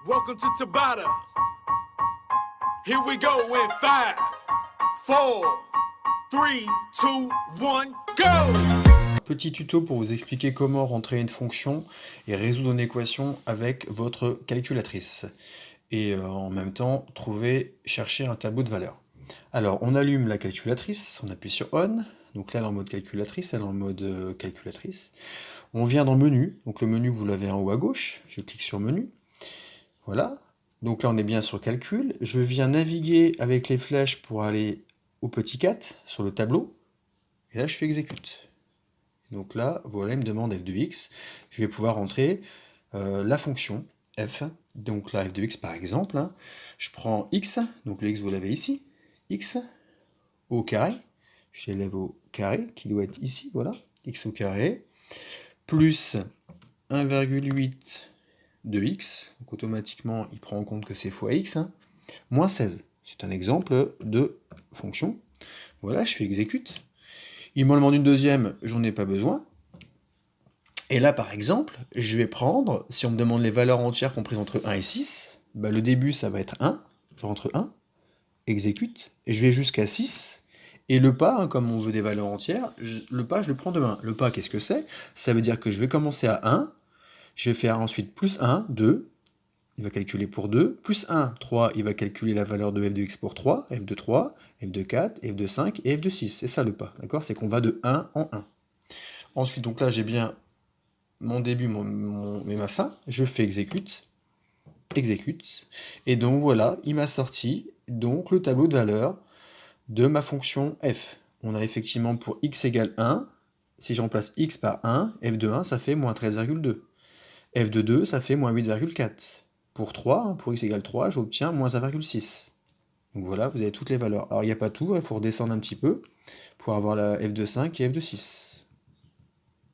Welcome to Tabata. Here we go in 5, 4, 3, 2, 1, go! Petit tuto pour vous expliquer comment rentrer une fonction et résoudre une équation avec votre calculatrice. Et en même temps, chercher un tableau de valeurs. Alors, on allume la calculatrice, on appuie sur On. Donc là, elle est en mode calculatrice, elle est en mode calculatrice. On vient dans Menu. Donc le menu, vous l'avez en haut à gauche. Je clique sur Menu. Voilà. Donc là, on est bien sur Calcul. Je viens naviguer avec les flèches pour aller au petit 4 sur le tableau. Et là, je fais Exécute. Donc là, voilà, il me demande f de x. Je vais pouvoir rentrer la fonction f. Donc là, f de x, par exemple. Hein, je prends x, donc le x, vous l'avez ici. X au carré. Je l'élève au carré, qui doit être ici, voilà. X au carré. Plus 1,8 de x. Donc automatiquement, il prend en compte que c'est fois x. Hein, moins 16. C'est un exemple de fonction. Voilà, je fais exécute. Il m'en demande une deuxième, j'en ai pas besoin. Et là, par exemple, je vais prendre, si on me demande les valeurs entières comprises entre 1 et 6, bah, le début, ça va être 1. Je rentre 1, exécute, et je vais jusqu'à 6. Et le pas, hein, comme on veut des valeurs entières, le pas, je le prends de 1. Le pas, qu'est-ce que c'est? Ça veut dire que je vais commencer à 1, je vais faire ensuite plus 1, 2, il va calculer pour 2, plus 1, 3, il va calculer la valeur de f de x pour 3, f de 3, f de 4, f de 5 et f de 6. C'est ça le pas, d'accord? C'est qu'on va de 1 en 1. Ensuite, donc là, j'ai bien mon début et ma fin. Je fais exécute, exécute. Et donc voilà, il m'a sorti donc le tableau de valeurs de ma fonction f. On a effectivement pour x égale 1, si je remplace x par 1, f de 1, ça fait moins 13,2. f de 2, ça fait moins 8,4. Pour 3, pour x égale 3, j'obtiens moins 1,6. Donc voilà, vous avez toutes les valeurs. Alors il n'y a pas tout, il faut redescendre un petit peu pour avoir la f de 5 et f de 6.